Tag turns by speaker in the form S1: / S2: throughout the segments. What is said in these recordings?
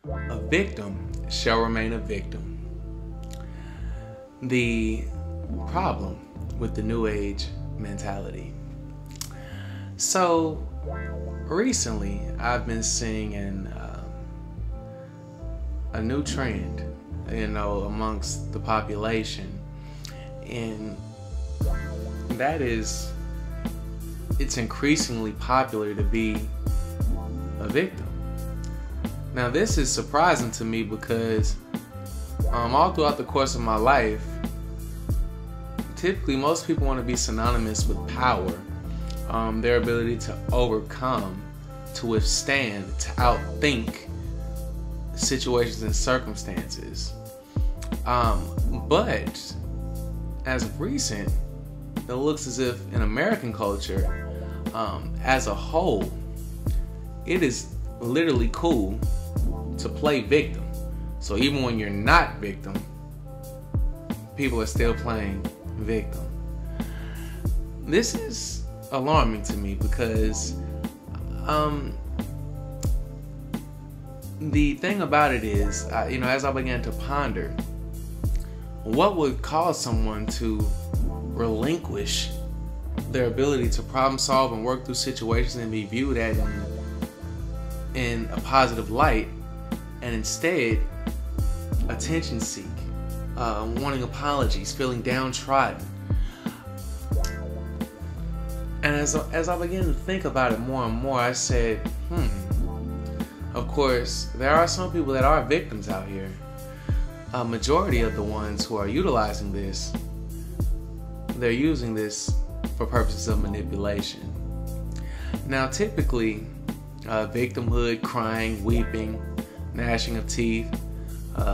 S1: A victim shall remain a victim. The problem with the New Age mentality. So recently, I've been seeing a new trend, amongst the population, and that is, it's increasingly popular to be a victim. Now, this is surprising to me because all throughout the course of my life, typically most people want to be synonymous with power, their ability to overcome, to withstand, to outthink situations and circumstances. But as of recent, it looks as if in American culture, as a whole, it is literally cool to play victim. So even when you're not victim, people are still playing victim. This is alarming to me because the thing about it is, as I began to ponder, what would cause someone to relinquish their ability to problem solve and work through situations and be viewed at in a positive light, and instead attention seek, wanting apologies, feeling downtrodden. And as I began to think about it more and more, I said, of course, there are some people that are victims out here. A majority of the ones who are utilizing this, they're using this for purposes of manipulation. Now, typically, victimhood, crying, weeping, gnashing of teeth,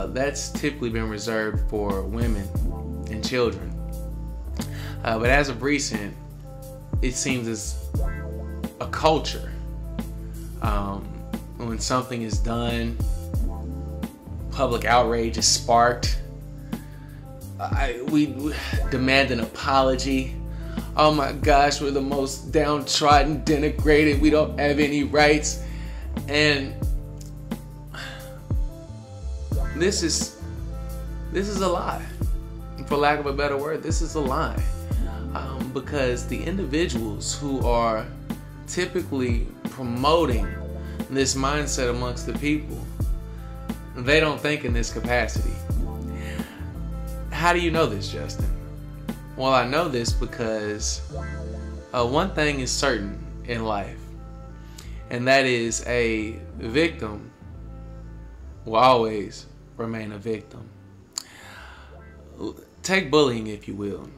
S1: that's typically been reserved for women and children. But as of recent, it seems as a culture. When something is done, public outrage is sparked. We demand an apology. Oh my gosh, we're the most downtrodden, denigrated. We don't have any rights. And this is a lie. For lack of a better word, this is a lie. Because the individuals who are typically promoting this mindset amongst the people, they don't think in this capacity. How do you know this, Justin? Well, I know this because one thing is certain in life, and that is a victim will always remain a victim. Take bullying, if you will.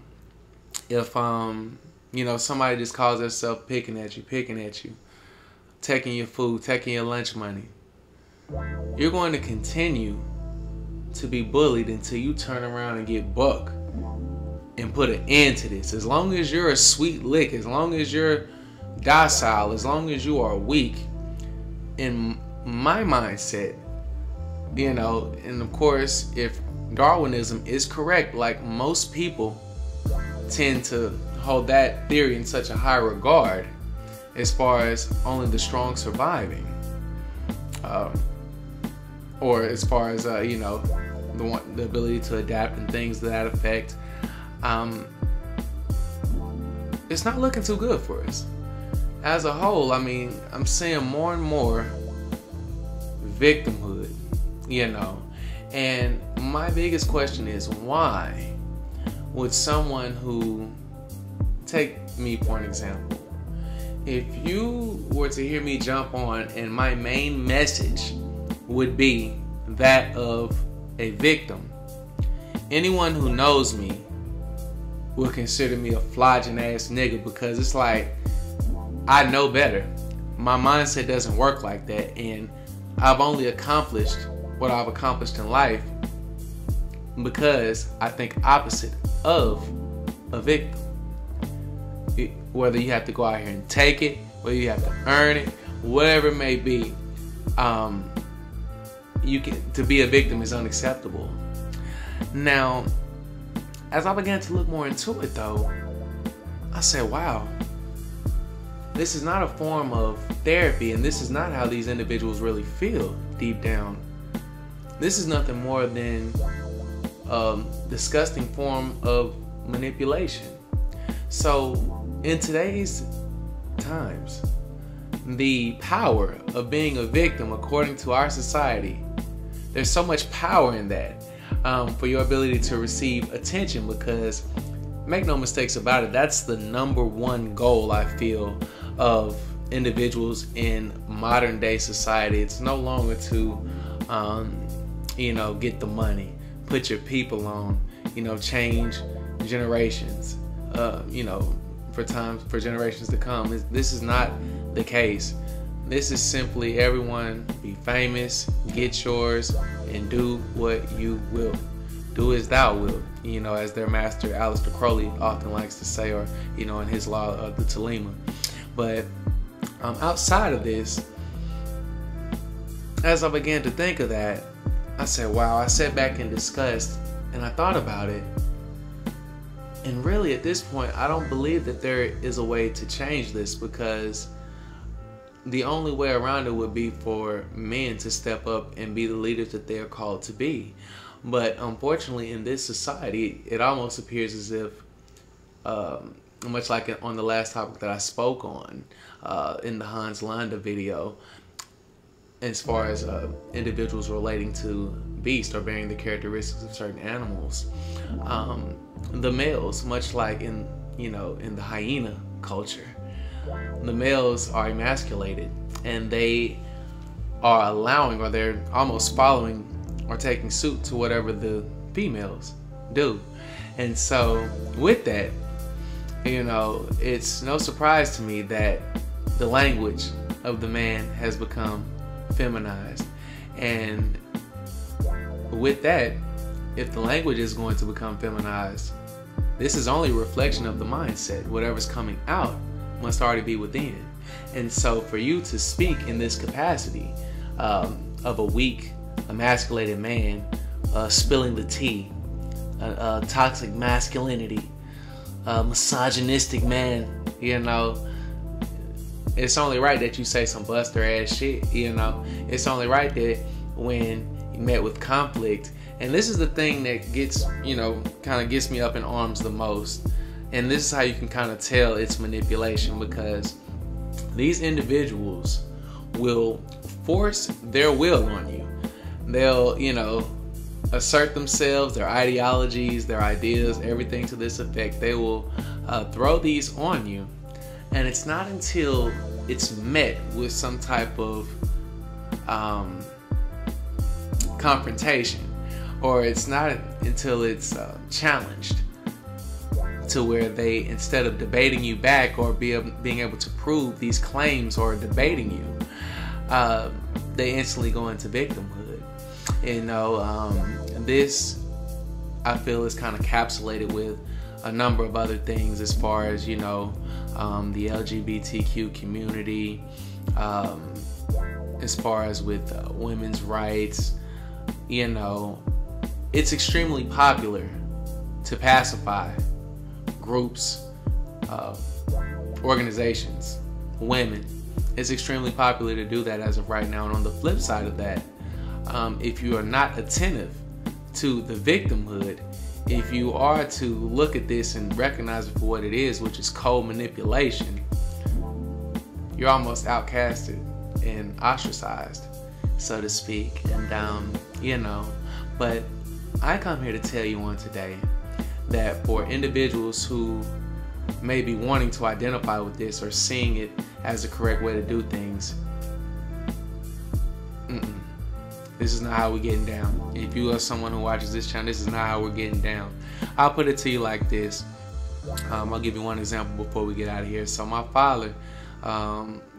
S1: If somebody just calls themselves picking at you, taking your food, taking your lunch money, you're going to continue to be bullied until you turn around and get buck and put an end to this. As long as you're a sweet lick, as long as you're docile, as long as you are weak, in my mindset, and of course, if Darwinism is correct, like most people tend to hold that theory in such a high regard, as far as only the strong surviving, or as far as the ability to adapt and things to that effect, it's not looking too good for us. As a whole, I'm seeing more and more victimhood, and my biggest question is, why would someone who, take me for an example, if you were to hear me jump on and my main message would be that of a victim, anyone who knows me will consider me a flogging ass nigga, because it's like, I know better. My mindset doesn't work like that, and I've only accomplished what I've accomplished in life because I think opposite of a victim. Whether you have to go out here and take it, whether you have to earn it, whatever it may be, to be a victim is unacceptable. Now, as I began to look more into it, though, I said, wow, this is not a form of therapy, and this is not how these individuals really feel deep down this is nothing more than a disgusting form of manipulation. So in today's times, the power of being a victim, according to our society, there's so much power in that, for your ability to receive attention, because make no mistakes about it, that's the number one goal, I feel, of individuals in modern day society. It's no longer to get the money, put your people on, change generations, for generations to come. This is not the case. This is simply everyone be famous, get yours, and do what you will. Do as thou wilt, as their master Aleister Crowley often likes to say, or in his law of the Thelema. But outside of this, as I began to think of that, I said, wow, I sat back in disgust and I thought about it. And really at this point, I don't believe that there is a way to change this, because the only way around it would be for men to step up and be the leaders that they are called to be. But unfortunately, in this society, it almost appears as if, much like on the last topic that I spoke on in the Hans Landa video, as far as individuals relating to beasts or bearing the characteristics of certain animals, the males, much like in the hyena culture, the males are emasculated, and they are allowing, or they're almost following or taking suit to whatever the females do. And so with that, it's no surprise to me that the language of the man has become feminized. And with that, if the language is going to become feminized, this is only a reflection of the mindset. Whatever's coming out must already be within. And so for you to speak in this capacity of a weak, emasculated man, spilling the tea, toxic masculinity, misogynistic man, it's only right that you say some buster ass shit. It's only right that when you met with conflict, and this is the thing that gets kind of gets me up in arms the most, and this is how you can kind of tell it's manipulation, because these individuals will force their will on you. They'll assert themselves, their ideologies, their ideas, everything to this effect. They will throw these on you, and it's not until it's met with some type of confrontation, or it's not until it's challenged, to where they, instead of debating you back or being able to prove these claims or debating you, they instantly go into victimhood. This, I feel, is kind of capsulated with a number of other things, as far as the LGBTQ community, as far as with women's rights. It's extremely popular to pacify groups, organizations, women. It's extremely popular to do that as of right now. And on the flip side of that, if you are not attentive to the victimhood, if you are to look at this and recognize it for what it is, which is cold manipulation, you're almost outcasted and ostracized, so to speak. And but I come here to tell you on today that for individuals who may be wanting to identify with this or seeing it as the correct way to do things, this is not how we're getting down. If you are someone who watches this channel, this is not how we're getting down. I'll put it to you like this. I'll give you one example before we get out of here. So my father,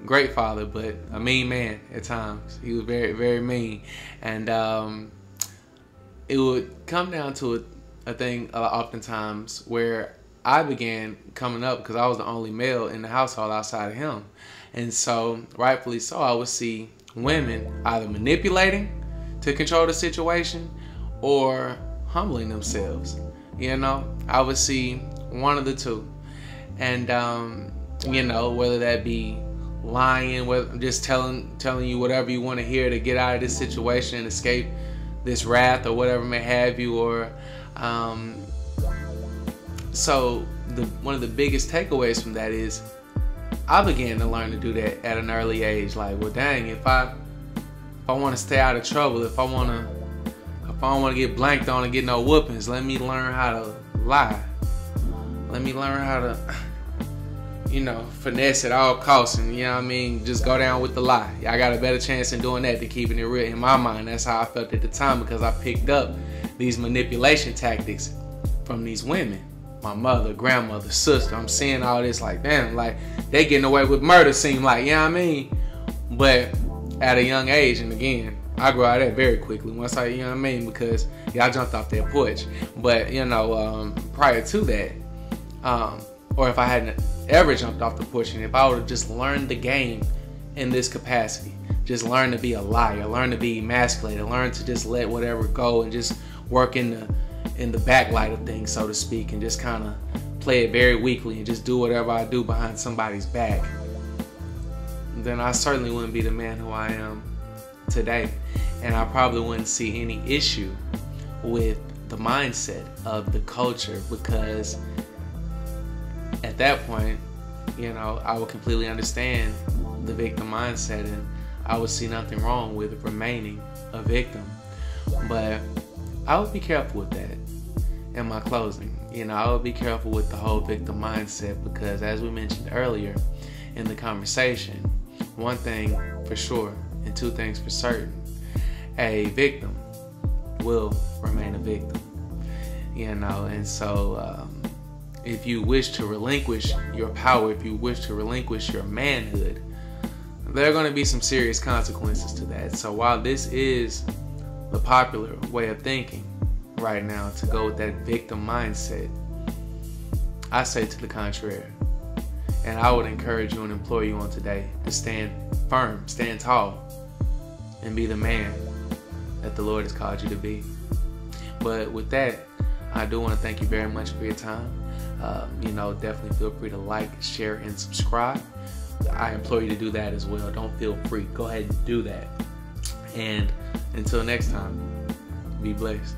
S1: great father, but a mean man at times. He was very, very mean. And it would come down to a thing oftentimes where I began coming up, because I was the only male in the household outside of him. And so, rightfully so, I would see women either manipulating to control the situation or humbling themselves. I would see one of the two. And whether that be lying, whether just telling you whatever you want to hear to get out of this situation and escape this wrath or whatever may have you, or so one of the biggest takeaways from that is I began to learn to do that at an early age. Like, well, dang, if I want to stay out of trouble, if I don't want to get blanked on and get no whoopings, let me learn how to lie. Let me learn how to, finesse at all costs, and just go down with the lie. I got a better chance in doing that than keeping it real. In my mind, that's how I felt at the time, because I picked up these manipulation tactics from these women. My mother, grandmother, sister. I'm seeing all this like, damn, like they getting away with murder seem like, But at a young age, and again, I grew out of that very quickly once I, because I jumped off that porch. But, prior to that, or if I hadn't ever jumped off the porch, and if I would have just learned the game in this capacity, just learn to be a liar, learn to be emasculated, learn to just let whatever go and just work in the backlight of things, so to speak, and just kind of play it very weakly and just do whatever I do behind somebody's back, then I certainly wouldn't be the man who I am today. And I probably wouldn't see any issue with the mindset of the culture, because at that point, I would completely understand the victim mindset, and I would see nothing wrong with remaining a victim. But I would be careful with that in my closing. I would be careful with the whole victim mindset, because as we mentioned earlier in the conversation, one thing for sure and two things for certain: a victim will remain a victim. And so if you wish to relinquish your power, if you wish to relinquish your manhood, there are going to be some serious consequences to that. So while this is the popular way of thinking right now, to go with that victim mindset, I say to the contrary. And I would encourage you and implore you on today to stand firm, stand tall, and be the man that the Lord has called you to be. But with that, I do want to thank you very much for your time. Definitely feel free to like, share, and subscribe. I implore you to do that as well. Don't feel free. Go ahead and do that. And until next time, be blessed.